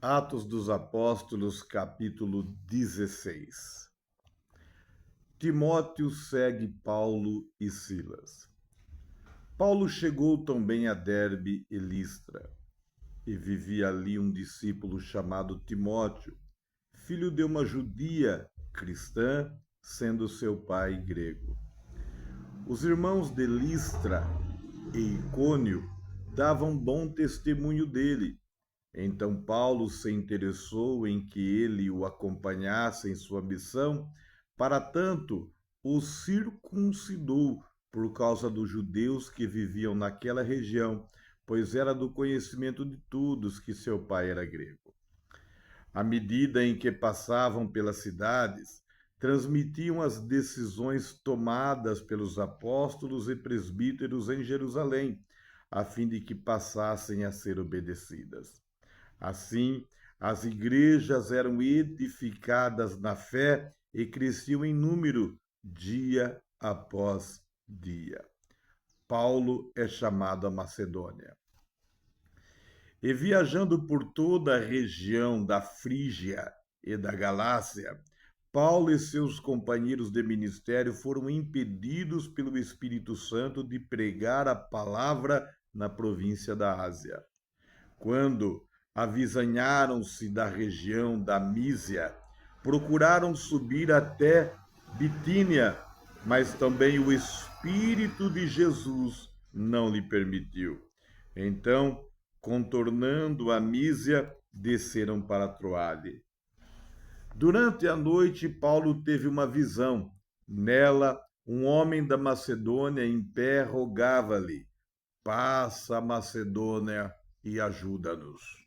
Atos dos Apóstolos, capítulo 16. Timóteo segue Paulo e Silas. Paulo chegou também a Derbe e Listra, e vivia ali um discípulo chamado Timóteo, filho de uma judia cristã, sendo seu pai grego. Os irmãos de Listra e Icônio davam bom testemunho dele. Então Paulo se interessou em que ele o acompanhasse em sua missão, para tanto o circuncidou por causa dos judeus que viviam naquela região, pois era do conhecimento de todos que seu pai era grego. À medida em que passavam pelas cidades, transmitiam as decisões tomadas pelos apóstolos e presbíteros em Jerusalém, a fim de que passassem a ser obedecidas. Assim, as igrejas eram edificadas na fé e cresciam em número dia após dia. Paulo é chamado a Macedônia. E viajando por toda a região da Frígia e da Galácia, Paulo e seus companheiros de ministério foram impedidos pelo Espírito Santo de pregar a palavra na província da Ásia. Quando avizinharam-se da região da Mísia, procuraram subir até Bitínia, mas também o Espírito de Jesus não lhe permitiu. Então, contornando a Mísia, desceram para Troade. Durante a noite, Paulo teve uma visão. Nela, um homem da Macedônia em pé rogava-lhe: passa a Macedônia e ajuda-nos.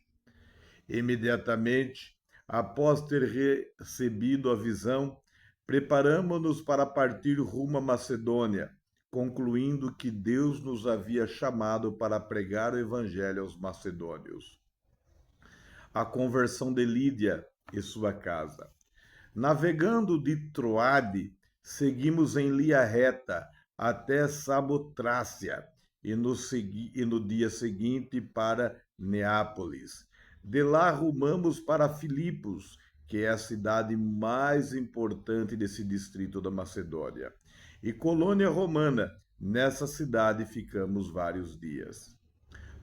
Imediatamente, após ter recebido a visão, preparamos-nos para partir rumo à Macedônia, concluindo que Deus nos havia chamado para pregar o evangelho aos macedônios. A conversão de Lídia e sua casa. Navegando de Troade, seguimos em linha reta até Samotrácia e no dia seguinte para Neápolis. De lá rumamos para Filipos, que é a cidade mais importante desse distrito da Macedônia, e colônia romana. Nessa cidade ficamos vários dias.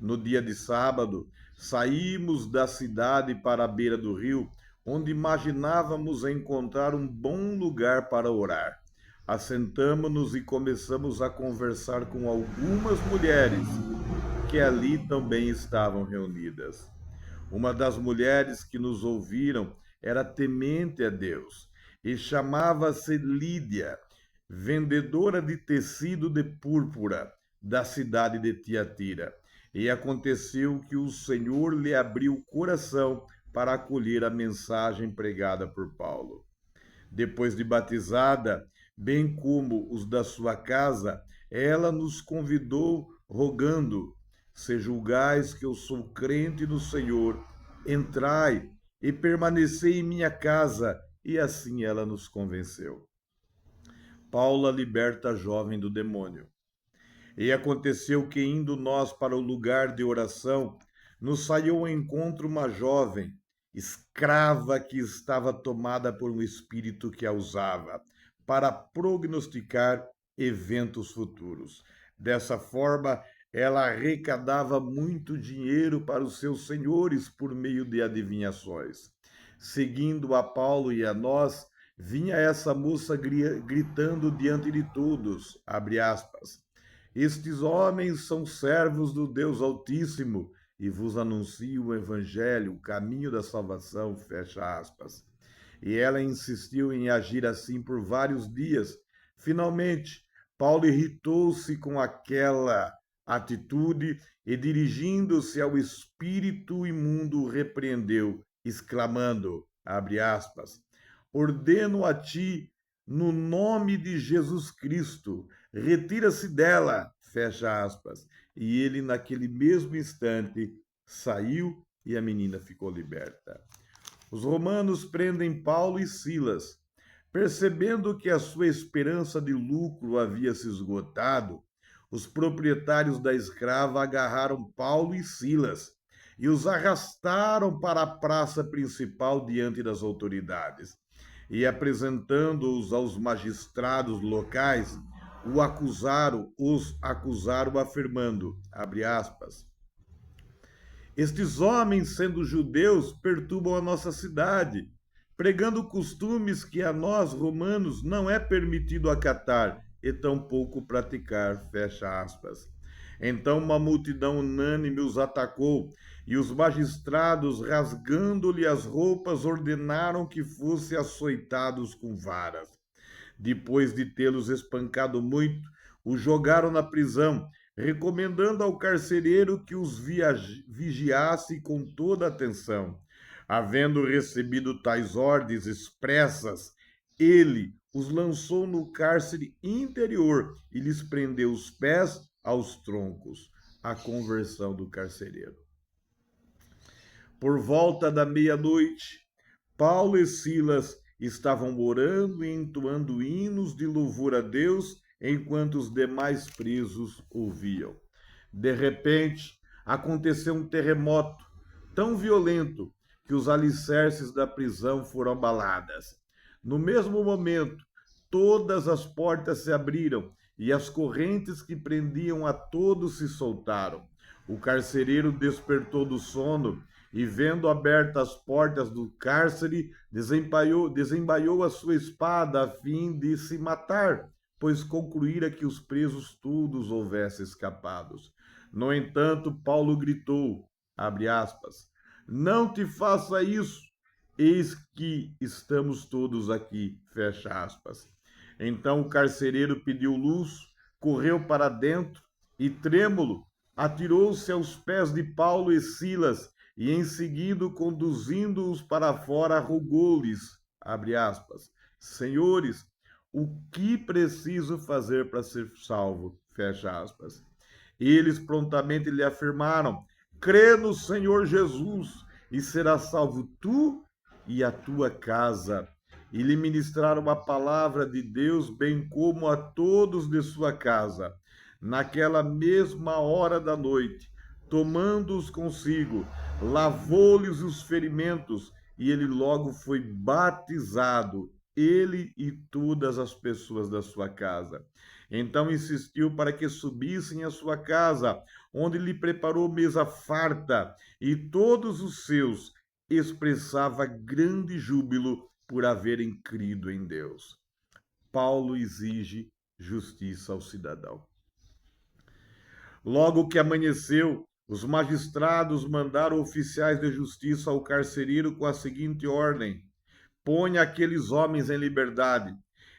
No dia de sábado, saímos da cidade para a beira do rio, onde imaginávamos encontrar um bom lugar para orar. Assentamo-nos e começamos a conversar com algumas mulheres que ali também estavam reunidas. Uma das mulheres que nos ouviram era temente a Deus e chamava-se Lídia, vendedora de tecido de púrpura da cidade de Tiatira. E aconteceu que o Senhor lhe abriu o coração para acolher a mensagem pregada por Paulo. Depois de batizada, bem como os da sua casa, ela nos convidou, rogando: se julgais que eu sou crente no Senhor, entrai e permanecei em minha casa. E assim ela nos convenceu. Paula liberta a jovem do demônio. E aconteceu que, indo nós para o lugar de oração, nos saiu ao encontro uma jovem, escrava que estava tomada por um espírito que a usava, para prognosticar eventos futuros. Dessa forma, ela arrecadava muito dinheiro para os seus senhores por meio de adivinhações. Seguindo a Paulo e a nós, vinha essa moça gritando diante de todos, abre aspas, estes homens são servos do Deus Altíssimo e vos anunciam o Evangelho, o caminho da salvação, fecha aspas. E ela insistiu em agir assim por vários dias. Finalmente, Paulo irritou-se com aquela atitude e, dirigindo-se ao espírito imundo, repreendeu, exclamando, abre aspas, ordeno a ti, no nome de Jesus Cristo, retira-se dela, fecha aspas. E ele, naquele mesmo instante, saiu e a menina ficou liberta. Os romanos prendem Paulo e Silas. Percebendo que a sua esperança de lucro havia se esgotado, os proprietários da escrava agarraram Paulo e Silas e os arrastaram para a praça principal diante das autoridades. E apresentando-os aos magistrados locais, os acusaram afirmando, abre aspas, estes homens, sendo judeus, perturbam a nossa cidade, pregando costumes que a nós, romanos, não é permitido acatar e tampouco praticar. Fecha aspas. Então uma multidão unânime os atacou, e os magistrados, rasgando-lhe as roupas, ordenaram que fossem açoitados com varas. Depois de tê-los espancado muito, os jogaram na prisão, recomendando ao carcereiro que os vigiasse com toda atenção. Havendo recebido tais ordens expressas, ele os lançou no cárcere interior e lhes prendeu os pés aos troncos. A conversão do carcereiro. Por volta da meia-noite, Paulo e Silas estavam orando e entoando hinos de louvor a Deus, enquanto os demais presos ouviam. De repente, aconteceu um terremoto tão violento que os alicerces da prisão foram abaladas. No mesmo momento, todas as portas se abriram e as correntes que prendiam a todos se soltaram. O carcereiro despertou do sono e, vendo abertas as portas do cárcere, desembaiou a sua espada a fim de se matar, pois concluíra que os presos todos houvessem escapado. No entanto, Paulo gritou, abre aspas, não te faça isso, eis que estamos todos aqui, fecha aspas. Então o carcereiro pediu luz, correu para dentro e, trêmulo, atirou-se aos pés de Paulo e Silas e, em seguida, conduzindo-os para fora, rogou-lhes, abre aspas, senhores, o que preciso fazer para ser salvo? Fecha aspas. Eles prontamente lhe afirmaram, crê no Senhor Jesus e serás salvo tu e a tua casa. E lhe ministraram a palavra de Deus, bem como a todos de sua casa. Naquela mesma hora da noite, tomando-os consigo, lavou-lhes os ferimentos, e ele logo foi batizado, ele e todas as pessoas da sua casa. Então insistiu para que subissem à sua casa, onde lhe preparou mesa farta, e todos os seus expressava grande júbilo por haverem crido em Deus. Paulo exige justiça ao cidadão. Logo que amanheceu, os magistrados mandaram oficiais de justiça ao carcereiro com a seguinte ordem: ponha aqueles homens em liberdade.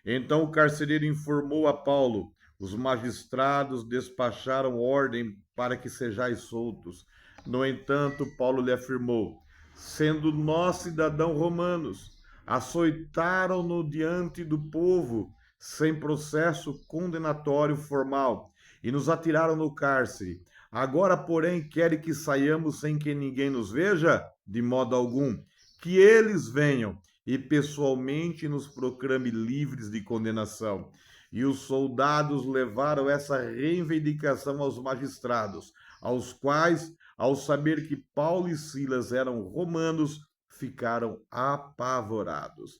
Então o carcereiro informou a Paulo: os magistrados despacharam ordem para que sejais soltos. No entanto, Paulo lhe afirmou: sendo nós cidadãos romanos, açoitaram-no diante do povo, sem processo condenatório formal, e nos atiraram no cárcere. Agora, porém, querem que saiamos sem que ninguém nos veja? De modo algum. Que eles venham e pessoalmente nos proclame livres de condenação. E os soldados levaram essa reivindicação aos magistrados, aos quais, ao saber que Paulo e Silas eram romanos, ficaram apavorados.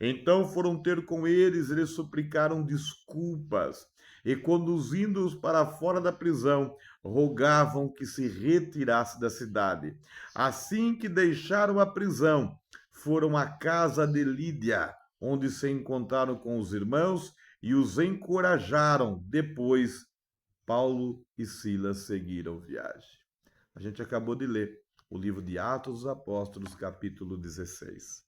Então foram ter com eles, eles suplicaram desculpas e, conduzindo-os para fora da prisão, rogavam que se retirasse da cidade. Assim que deixaram a prisão, foram à casa de Lídia, onde se encontraram com os irmãos e os encorajaram. Depois, Paulo e Silas seguiram viagem. A gente acabou de ler o livro de Atos dos Apóstolos, capítulo 16.